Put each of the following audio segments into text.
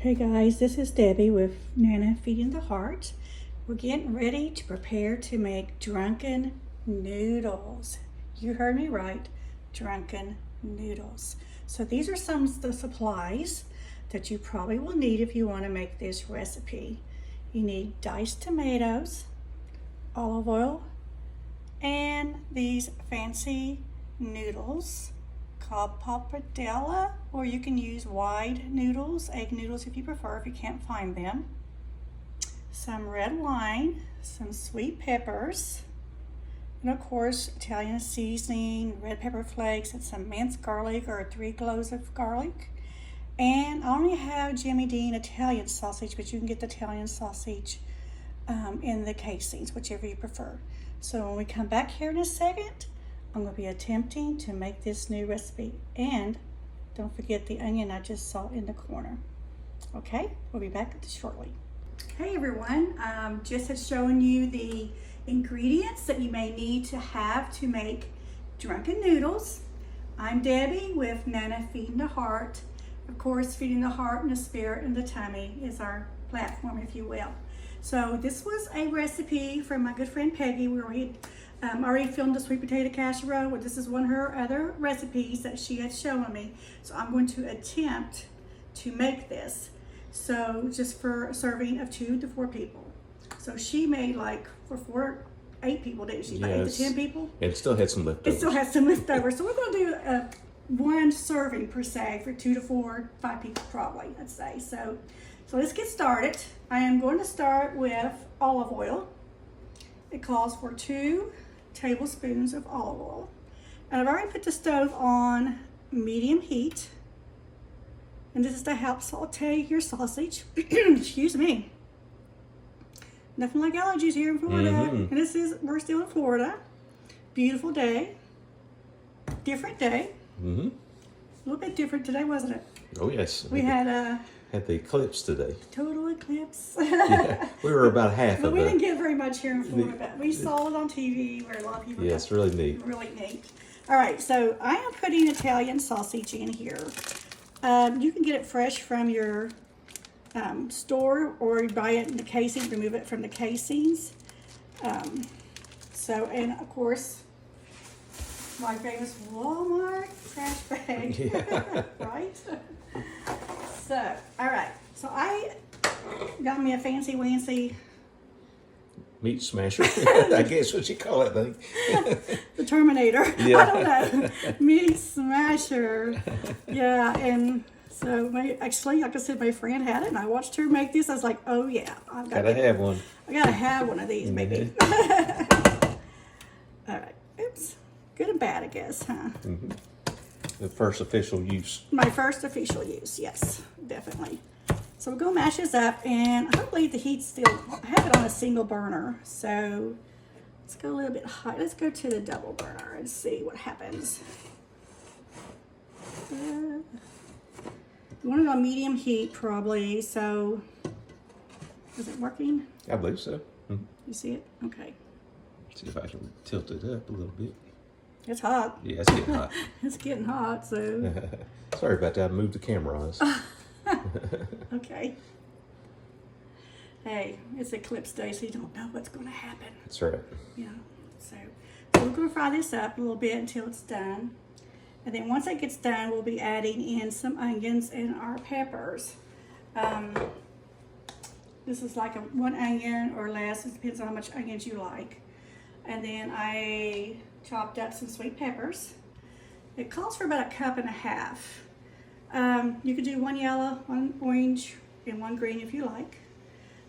Hey guys, this is Debbie with Nana Feeding the Heart. We're getting ready to prepare to make drunken noodles. You heard me right, drunken noodles. So these are some of the supplies that you probably will need if you want to make this recipe. You need diced tomatoes, olive oil, and these fancy noodles called pappardelle, or you can use wide noodles, egg noodles if you prefer, if you can't find them. Some red wine, some sweet peppers, and of course Italian seasoning, red pepper flakes, and some minced garlic or 3 cloves of garlic. And I only have Jimmy Dean Italian sausage, but you can get the Italian sausage in the casings, whichever you prefer. So when we come back here in a second, I'm going to be attempting to make this new recipe. And don't forget the onion I just saw in the corner. Okay, we'll be back shortly. Hey everyone, just had shown you the ingredients that you may need to have to make drunken noodles. I'm Debbie with Nana Feeding the Heart. Of course, feeding the heart and the spirit and the tummy is our platform, if you will. So this was a recipe from my good friend Peggy. We already filmed a sweet potato casserole, but this is one of her other recipes that she had shown me. So I'm going to attempt to make this. So just for a serving of 2 to 4 people. So she made like for 8 people, didn't she? Like 8 to 10 people? It still had some leftovers. It still has some leftovers. So we're going to do one serving per se for 2 to 4, 5 people probably, let's say. So let's get started. I am going to start with olive oil. It calls for 2 tablespoons of olive oil. And I've already put the stove on medium heat. And this is to help saute your sausage. Excuse me. Nothing like allergies here in Florida. And we're still in Florida. Beautiful day. Different day. A little bit different today, wasn't it? Oh yes. We had the eclipse today. Total eclipse. Yeah, we were about half but of we it. didn't get very much here in Florida, but we saw it on TV where a lot of people. Yeah, it's really neat. Really neat. All right, so I am putting Italian sausage in here. You can get it fresh from your store, or you buy it in the casing, remove it from the casings. And of course, my famous Walmart trash bag. Yeah. Right? So, all right. So I got me a fancy wancy Meat smasher. I guess what you call it, thing. the Terminator. Yeah. I don't know. Meat smasher. Yeah, and so actually, like I said, my friend had it, and I watched her make this. I was like, oh yeah, I've got Gotta have one. I gotta have one of these, maybe. All right. Oops. Good and bad, I guess, huh? The first official use. My first official use, yes, definitely. So we're gonna mash this up, and hopefully the heat's still, I have it on a single burner, so let's go a little bit high. Let's go to the double burner and see what happens. You want it on medium heat probably, so is it working? I believe so. You see it? Okay. See if I can tilt it up a little bit. It's hot. Yeah, it's getting hot. It's getting hot, so. Sorry about that. I moved the camera on us. Okay. Hey, it's eclipse day, so you don't know what's going to happen. That's right. You know, so we're going to fry this up a little bit until it's done. And then once it gets done, we'll be adding in some onions and our peppers. This is like 1 onion or less. It depends on how much onions you like. And then I chopped up some sweet peppers. It calls for about 1.5 cups. You could do 1 yellow, 1 orange, and 1 green if you like.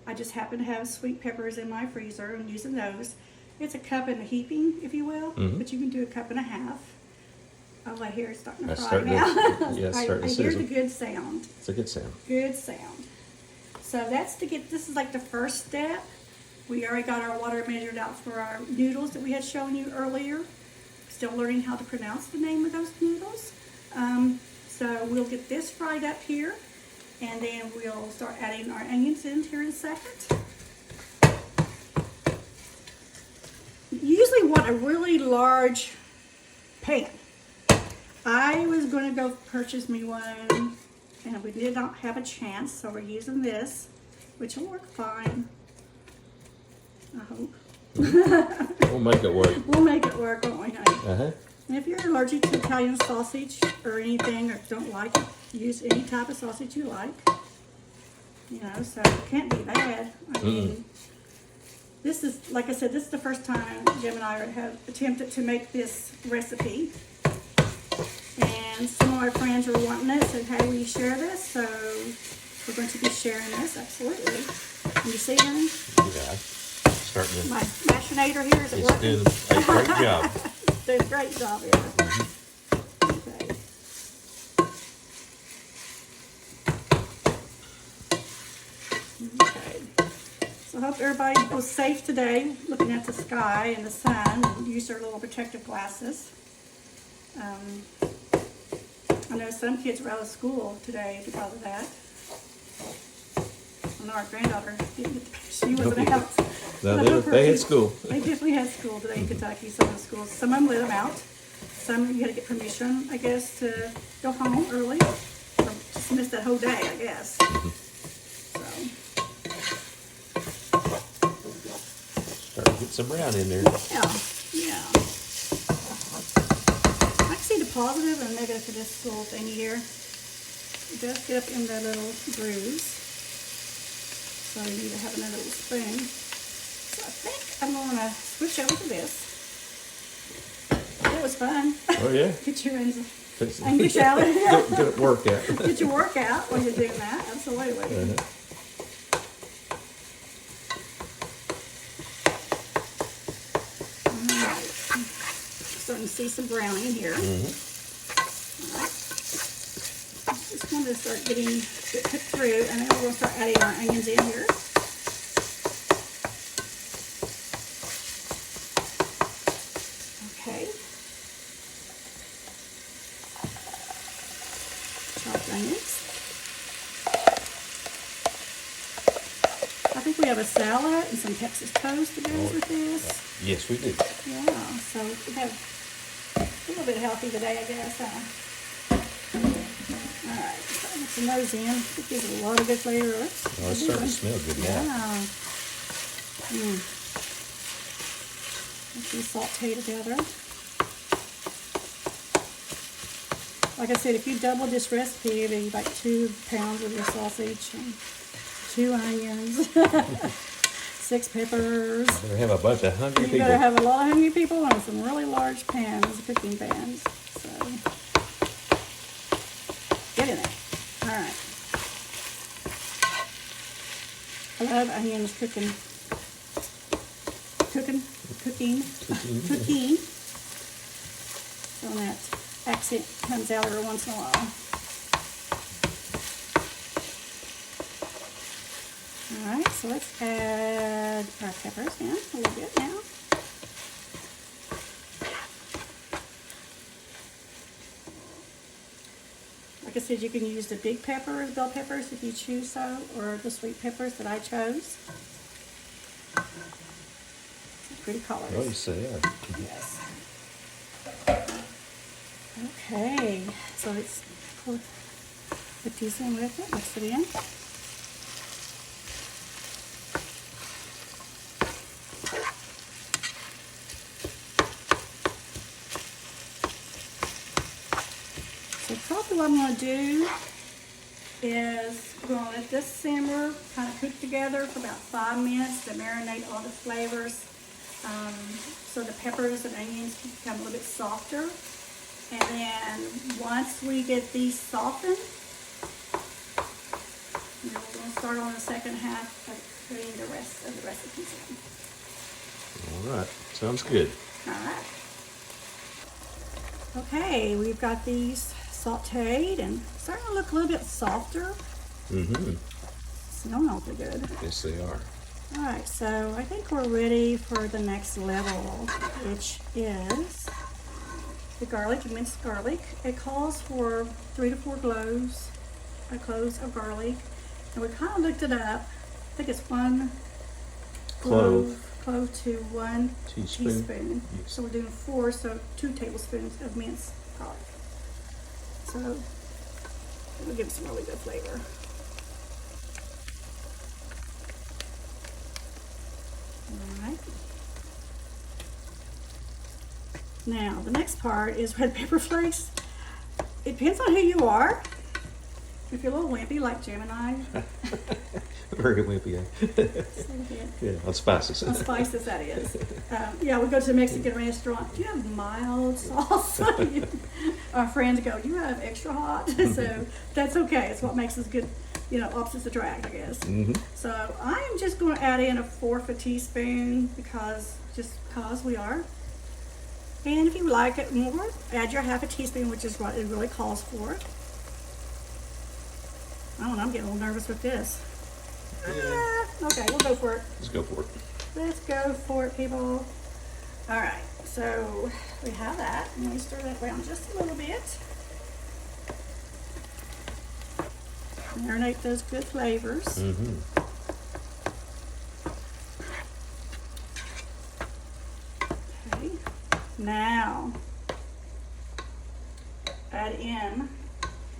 I just happen to have sweet peppers in my freezer and using those. It's 1 cup in a heaping, if you will, but you can do 1.5 cups. Oh, my hair is starting to fry now. Yeah, it's starting to I hear sizzle. the good sound. It's a good sound. Good sound. So that's this is like the first step. We already got our water measured out for our noodles that we had shown you earlier. Still learning how to pronounce the name of those noodles. So we'll get this fried up here, and then we'll start adding our onions in here in a second. You usually want a really large pan. I was going to go purchase me one and we did not have a chance, so we're using this, which will work fine. I hope. We'll make it work. We'll make it work, won't we, honey? Uh-huh. And if you're allergic to Italian sausage or anything, or don't like it, use any type of sausage you like. You know, so it can't be bad. I mean, this is, like I said, this is the first time Jim and I have attempted to make this recipe. And some of our friends were wanting it, said, hey, will you share this? So we're going to be sharing this, absolutely. Can you see, honey? Yeah. Starting to, My machinator here, is it it's working? doing a great job. Doing a great job here. Okay. Okay. So I hope everybody was safe today, looking at the sky and the sun, and use their little protective glasses. I know some kids were out of school today because of that. I know our granddaughter didn't get the, she wasn't out. No, they had school. They definitely had school today in Kentucky, some of the schools. Some of them let them out. Some you had to get permission, I guess, to go home early. Or just miss that whole day, I guess. So. Starting to get some brown in there. Yeah. I can see the positive and negative for this little thing here. It does get up in the little grooves. So you need to have another little spoon. So I think I'm going to switch over to this. That was fun. Oh, yeah. Get your angry salad. Good workout. Get your workout when you're doing that. Absolutely. Uh-huh. Alright. Starting to see some browning here. Alright. Just wanted to start getting it cooked through, and then we're going to start adding our onions in here. Okay. Chopped onions. I think we have a salad and some Texas toast that goes with this. Yes, we do. Yeah, so we have a little bit healthy today, I guess, huh? Alright, so mixing those in. It gives it a lot of good flavor. Oh, it's starting to smell good now. Yeah. Let these saute together. Like I said, if you double this recipe, it'll be like 2 pounds of your sausage and 2 onions, 6 peppers. You better have a bunch of hungry You people. better have a lot of hungry people and some really large pans, cooking pans. So, get in there. All right. I love onions cooking. So that accent comes out every once in a while. Alright, so let's add our peppers in a little bit now. Like I said, you can use the big peppers, bell peppers, if you choose so, or the sweet peppers that I chose. Pretty colors. Oh, you say that. Yes. Okay, so let's put these in with it, mix it in. So probably what I'm going to do is we're going to let this simmer, kind of cook together for about 5 minutes to marinate all the flavors. So the peppers and onions can become a little bit softer. And then once we get these softened, we're going to start on the second half of putting the rest of the recipes in. All right. Sounds good. All right. Okay, we've got these sauteed and starting to look a little bit softer. Smell awfully good. Yes, they are. All right, so I think we're ready for the next level, which is the garlic, minced garlic. It calls for 3 to 4 cloves of garlic, and we kind of looked it up. I think it's 1 clove to 1 teaspoon. Yes. So we're doing 4, so 2 tablespoons of minced garlic. So It'll give some really good flavor. All right. Now, the next part is red pepper flakes. It depends on who you are. If you're a little wimpy like Jim and I. Very wimpy, yeah. On spices. On spices, that is. Yeah, we go to a Mexican restaurant. Do you have mild sauce? Our friends go, do you have extra hot? So that's okay. It's what makes us good, you know, opposites attract, I guess. So I'm just going to add in a fourth of a teaspoon because we are. And if you like it more, add your half a teaspoon, which is what it really calls for. I don't know, I'm getting a little nervous with this. Yeah. Okay, we'll go for it. Let's go for it. Let's go for it, people. All right, so we have that. Let me stir that around just a little bit. Marinate those good flavors. Okay, now add in.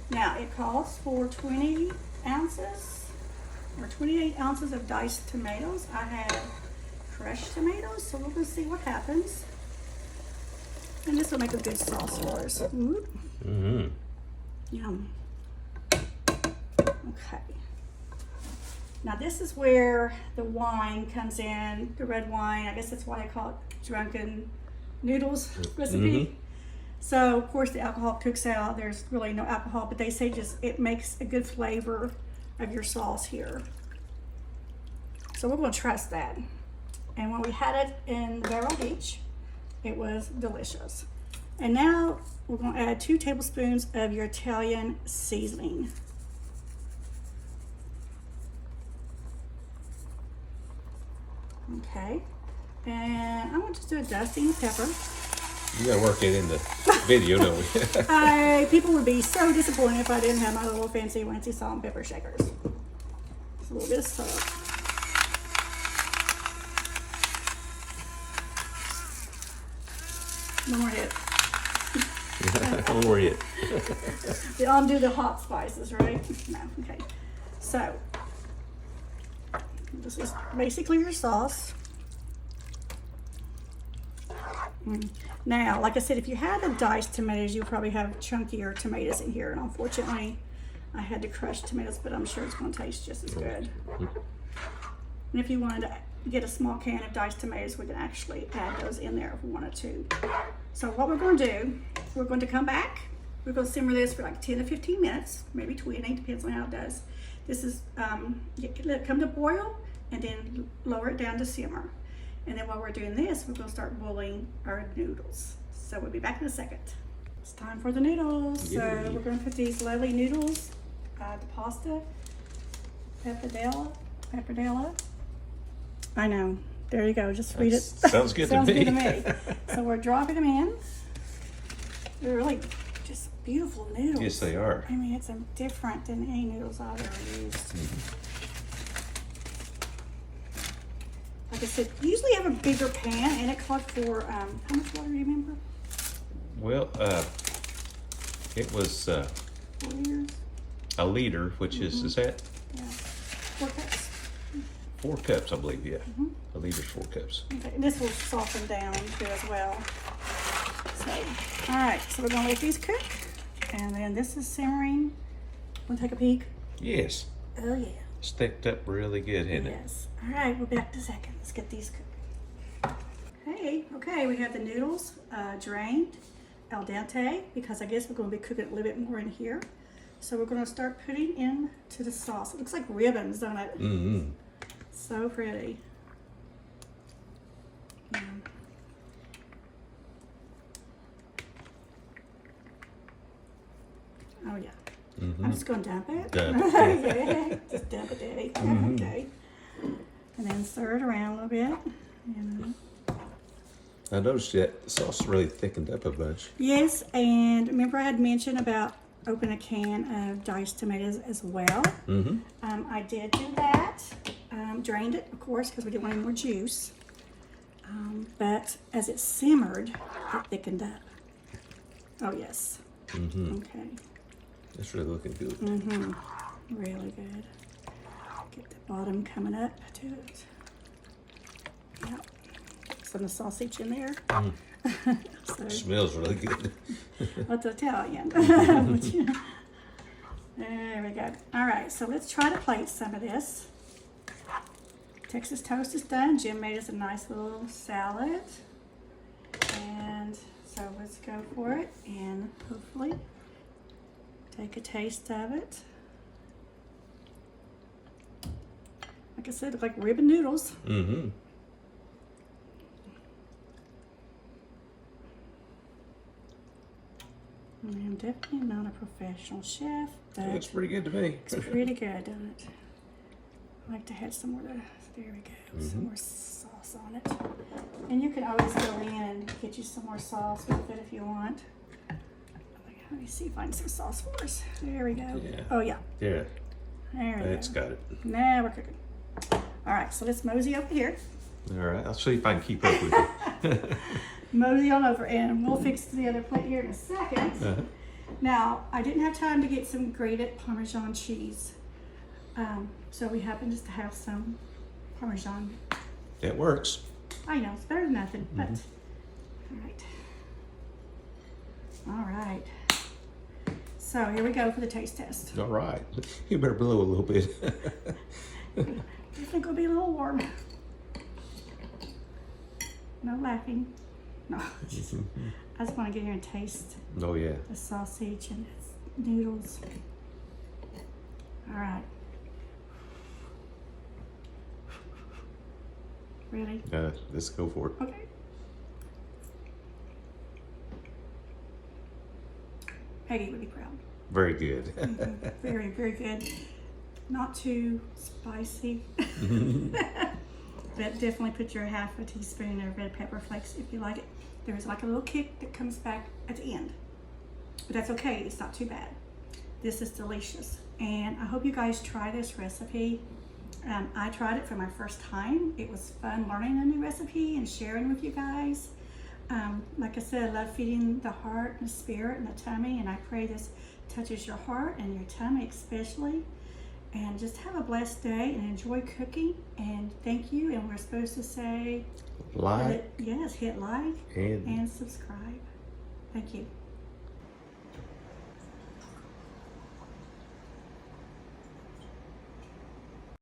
Now it calls for 20 ounces or 28 ounces of diced tomatoes. I have crushed tomatoes, so we're going to see what happens. And this will make a good sauce for us. Yum. Okay. Now this is where the wine comes in, the red wine. I guess that's why they call it Drunken Noodles recipe. So of course the alcohol cooks out. There's really no alcohol, but they say just it makes a good flavor of your sauce here. So we're going to trust that. And when we had it in Vero Beach, it was delicious. And now we're going to add 2 tablespoons of your Italian seasoning. Okay. And I'm going to just do a dusting of pepper. You gotta work it in the video, don't we? People would be so disappointed if I didn't have my little fancy salt and pepper shakers. Just a little bit of salt. One more hit. One more hit. I'll undo the hot spices, right? No, okay. So, this is basically your sauce. Now, like I said, if you had the diced tomatoes, you probably have chunkier tomatoes in here. And unfortunately, I had the crushed tomatoes, but I'm sure it's going to taste just as good. And if you wanted to get a small can of diced tomatoes, we can actually add those in there if we wanted to. So what we're going to do, we're going to come back. We're going to simmer this for like 10 to 15 minutes, maybe 20, depends on how it does. This is, let it come to boil and then lower it down to simmer. And then while we're doing this, we're going to start boiling our noodles. So we'll be back in a second. It's time for the noodles. Yay. So we're going to put these lovely noodles, the pasta, pappardelle. I know. There you go. Just read it. Sounds good Sounds to me. good to me. So we're dropping them in. They're really just beautiful noodles. Yes, they are. I mean, it's different than any noodles I've ever used. Like I said, usually have a bigger pan, and it called for, how much water do you remember? Well, it was 4 liters? a liter, which is that? Yeah. 4 cups. 4 cups, I believe, yeah. A liter's 4 cups. Okay, and this will soften down too as well. So, all right, so we're gonna let these cook, and then this is simmering. Wanna take a peek? Yes. Oh yeah. Stacked up really good, isn't it? Yes. All right, we'll be back in a second. Let's get these cooking. Okay, we have the noodles drained al dente because I guess we're going to be cooking it a little bit more in here. So we're going to start putting into the sauce. It looks like ribbons, doesn't it? So pretty. Yeah. Oh yeah. I'm just going to dump it. Dump it. Yeah, just dump it, Daddy. Okay. And then stir it around a little bit. I noticed that the sauce really thickened up a bunch. Yes, and remember I had mentioned about opening a can of diced tomatoes as well. I did do that. Drained it, of course, because we didn't want any more juice. But as it simmered, it thickened up. Oh, yes. Okay. It's really looking good. Mm-hmm. Really good. Get the bottom coming up to it. Yep. Some of the sausage in there. So, Smells really good. what's Italian? There we go. All right, so let's try to plate some of this. Texas toast is done. Jim made us a nice little salad. And so let's go for it and hopefully take a taste of it. Like I said, look like ribbon noodles. Mm-hmm. I'm definitely not a professional chef, but Looks pretty good to me. it's pretty good, doesn't it? I like to have some more, there we go, some more sauce on it. And you can always go in and get you some more sauce with it if you want. Let me see if I can some sauce for us. There we go. Yeah. Oh yeah. Yeah, There we go. that's got it. Now we're cooking. All right, so let's mosey over here. All right, I'll see if I can keep up with you. Mosey on over, and we'll fix the other plate here in a second. Uh-huh. Now, I didn't have time to get some grated Parmesan cheese. So we happen just to have some Parmesan. It works. I know, it's better than nothing, but all right. So here we go for the taste test. All right. You better blow a little bit. I think it'll be a little warm. No laughing. No, I just want to get here and taste Oh, yeah. the sausage and the noodles. All right. Ready? Let's go for it. Okay. Peggy would be proud. Very good. Very, very good. Not too spicy. But definitely put your half a teaspoon of red pepper flakes if you like it. There's like a little kick that comes back at the end. But that's okay, it's not too bad. This is delicious. And I hope you guys try this recipe. I tried it for my first time. It was fun learning a new recipe and sharing with you guys. Like I said, I love feeding the heart and the spirit and the tummy, and I pray this touches your heart and your tummy especially. And just have a blessed day and enjoy cooking. And thank you. And we're supposed to say, Like yes, hit like and and subscribe. Thank you.